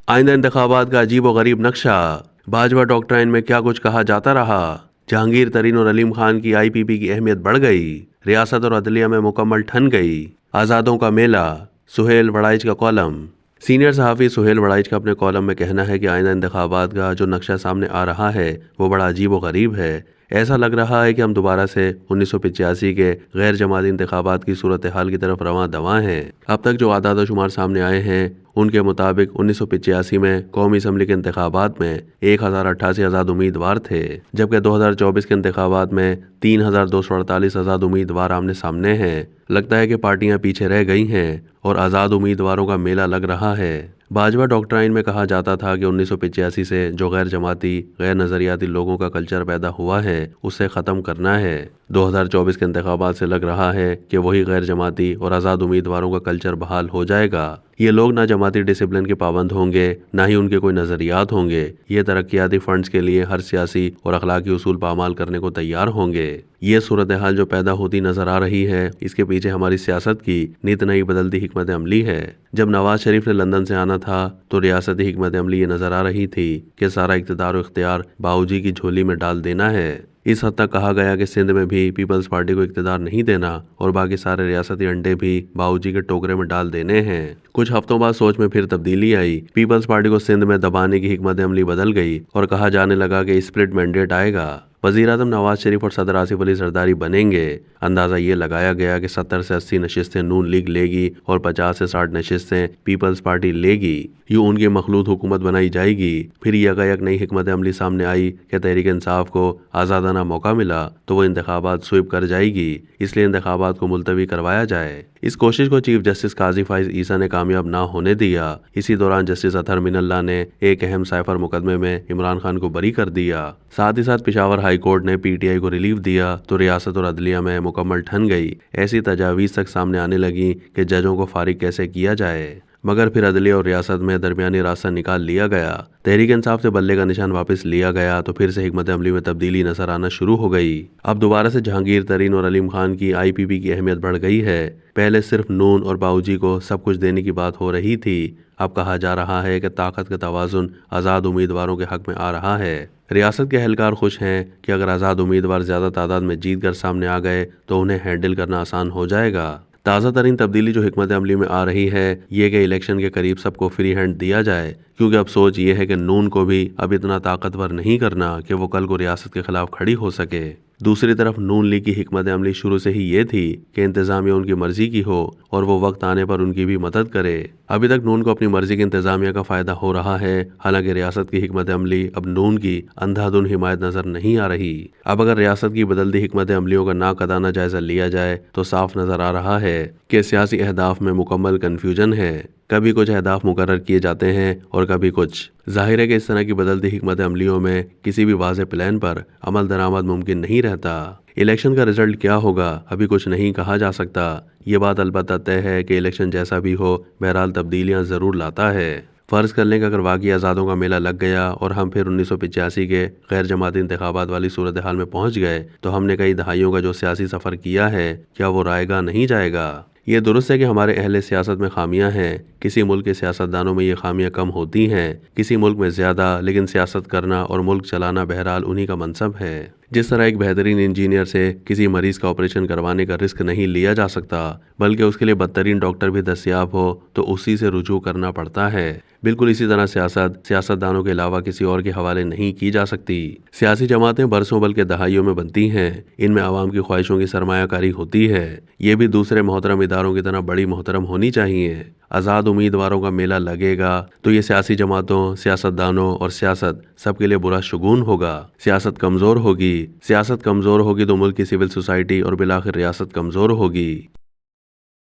آئندہ انتخابات کا عجیب و غریب نقشہ، بھاجپا ڈاکٹرائن میں کیا کچھ کہا جاتا رہا، جہانگیر ترین اور علیم خان کی آئی پی پی کی اہمیت بڑھ گئی، ریاست اور عدلیہ میں مکمل ٹھن گئی، آزادوں کا میلہ، سہیل وڑائچ کا کالم۔ سینئر صحافی سہیل وڑائچ کا اپنے کالم میں کہنا ہے کہ آئندہ انتخابات کا جو نقشہ سامنے آ رہا ہے وہ بڑا عجیب و غریب ہے۔ ایسا لگ رہا ہے کہ ہم دوبارہ سے 1985 کے غیر جماعتی انتخابات کی صورتحال کی طرف رواں دواں ہیں۔ اب تک جو اعداد و شمار سامنے آئے ہیں ان کے مطابق 1985 میں قومی اسمبلی کے انتخابات میں 1088 آزاد امیدوار تھے، جبکہ 2024 کے انتخابات میں 3248 آزاد امیدوار آمنے سامنے ہیں۔ لگتا ہے کہ پارٹیاں پیچھے رہ گئی ہیں اور آزاد امیدواروں کا میلہ لگ رہا ہے۔ بھاجپا ڈاکٹرائن میں کہا جاتا تھا کہ 1985 سے جو غیر جماعتی، غیر نظریاتی لوگوں کا کلچر پیدا ہوا ہے اسے ختم کرنا ہے۔ 2024 کے انتخابات سے لگ رہا ہے کہ وہی غیر جماعتی اور آزاد امیدواروں کا کلچر بحال ہو جائے گا۔ یہ لوگ نہ جماعتی ڈسپلن کے پابند ہوں گے، نہ ہی ان کے کوئی نظریات ہوں گے۔ یہ ترقیاتی فنڈز کے لیے ہر سیاسی اور اخلاقی اصول پامال کرنے کو تیار ہوں گے۔ یہ صورتحال جو پیدا ہوتی نظر آ رہی ہے اس کے پیچھے ہماری سیاست کی نت نئی بدلتی حکمت عملی ہے۔ جب نواز شریف نے لندن سے آنا تھا تو ریاستی حکمت عملی یہ نظر آ رہی تھی کہ سارا اقتدار و اختیار باؤ جی کی جھولی میں ڈال دینا ہے۔ اس حد تک کہا گیا کہ سندھ میں بھی پیپلز پارٹی کو اقتدار نہیں دینا اور باقی سارے ریاستی انڈے بھی باؤ جی کے ٹوکرے میں ڈال دینے ہیں۔ کچھ ہفتوں بعد سوچ میں پھر تبدیلی آئی، پیپلز پارٹی کو سندھ میں دبانے کی حکمت عملی بدل گئی اور کہا جانے لگا کہ اسپلٹ مینڈیٹ آئے گا، وزیر اعظم نواز شریف اور صدر آصف علی زرداری بنیں گے۔ اندازہ یہ لگایا گیا کہ 70 سے 80 نشستیں نون لیگ لے گی اور 50 سے 60 نشستیں پیپلز پارٹی لے گی، یوں ان کی مخلوط حکومت بنائی جائے گی۔ پھر یکایک نئی حکمت عملی سامنے آئی کہ تحریک انصاف کو آزادانہ موقع ملا تو وہ انتخابات سویپ کر جائے گی، اس لیے انتخابات کو ملتوی کروایا جائے۔ اس کوشش کو چیف جسٹس قاضی فائز عیسیٰ نے کامیاب نہ ہونے دیا۔ اسی دوران جسٹس اطہر من اللہ نے ایک اہم سائفر مقدمے میں عمران خان کو بری کر دیا۔ ساتھ ہی ساتھ پشاور ہائی کورٹ نے پی ٹی آئی کو ریلیف دیا تو ریاست اور عدلیہ میں مکمل ٹھن گئی۔ ایسی تجاویز تک سامنے آنے لگیں کہ ججوں کو فارغ کیسے کیا جائے، مگر پھر عدلیہ اور ریاست میں درمیانی راستہ نکال لیا گیا۔ تحریک انصاف سے بلے کا نشان واپس لیا گیا تو پھر سے حکمت عملی میں تبدیلی نظر آنا شروع ہو گئی۔ اب دوبارہ سے جہانگیر ترین اور علیم خان کی آئی پی پی کی اہمیت بڑھ گئی ہے۔ پہلے صرف نون اور باؤ جی کو سب کچھ دینے کی بات ہو رہی تھی، اب کہا جا رہا ہے کہ طاقت کا توازن آزاد امیدواروں کے حق میں آ رہا ہے۔ ریاست کے اہلکار خوش ہیں کہ اگر آزاد امیدوار زیادہ تعداد میں جیت کر سامنے آ گئے تو انہیں ہینڈل کرنا آسان ہو جائے گا۔ تازہ ترین تبدیلی جو حکمت عملی میں آ رہی ہے یہ کہ الیکشن کے قریب سب کو فری ہینڈ دیا جائے، کیونکہ اب سوچ یہ ہے کہ نون کو بھی اب اتنا طاقتور نہیں کرنا کہ وہ کل کو ریاست کے خلاف کھڑی ہو سکے۔ دوسری طرف نون لیگ کی حکمت عملی شروع سے ہی یہ تھی کہ انتظامیہ ان کی مرضی کی ہو اور وہ وقت آنے پر ان کی بھی مدد کرے۔ ابھی تک نون کو اپنی مرضی کی انتظامیہ کا فائدہ ہو رہا ہے، حالانکہ ریاست کی حکمت عملی اب نون کی اندھا دھند حمایت نظر نہیں آ رہی۔ اب اگر ریاست کی بدلتی حکمت عملیوں کا ناقدانہ جائزہ لیا جائے تو صاف نظر آ رہا ہے کہ سیاسی اہداف میں مکمل کنفیوژن ہے۔ کبھی کچھ اہداف مقرر کیے جاتے ہیں اور کبھی کچھ۔ ظاہر ہے کہ اس طرح کی بدلتی حکمت عملیوں میں کسی بھی واضح پلان پر عمل درآمد ممکن نہیں رہتا۔ الیکشن کا رزلٹ کیا ہوگا ابھی کچھ نہیں کہا جا سکتا۔ یہ بات البتہ طے ہے کہ الیکشن جیسا بھی ہو بہرحال تبدیلیاں ضرور لاتا ہے۔ فرض کر لیں کہ اگر واقعی آزادوں کا میلہ لگ گیا اور ہم پھر 1985 کے غیر جماعتی انتخابات والی صورتحال میں پہنچ گئے تو ہم نے کئی دہائیوں کا جو سیاسی سفر کیا ہے کیا وہ رائے گاہ نہیں جائے گا؟ یہ درست ہے کہ ہمارے اہل سیاست میں خامیاں ہیں، کسی ملک کے سیاستدانوں میں یہ خامیاں کم ہوتی ہیں، کسی ملک میں زیادہ، لیکن سیاست کرنا اور ملک چلانا بہرحال انہی کا منصب ہے۔ جس طرح ایک بہترین انجینئر سے کسی مریض کا آپریشن کروانے کا رسک نہیں لیا جا سکتا، بلکہ اس کے لیے بدترین ڈاکٹر بھی دستیاب ہو تو اسی سے رجوع کرنا پڑتا ہے، بالکل اسی طرح سیاستدانوں کے علاوہ کسی اور کے حوالے نہیں کی جا سکتی۔ سیاسی جماعتیں برسوں بلکہ دہائیوں میں بنتی ہیں، ان میں عوام کی خواہشوں کی سرمایہ کاری ہوتی ہے، یہ بھی دوسرے محترم اداروں کی طرح بڑی محترم ہونی چاہیے۔ آزاد امیدواروں کا میلہ لگے گا تو یہ سیاسی جماعتوں، سیاستدانوں اور سیاست سب کے لیے برا شگون ہوگا۔ سیاست کمزور ہوگی تو ملک کی سول سوسائٹی اور بالآخر ریاست کمزور ہوگی۔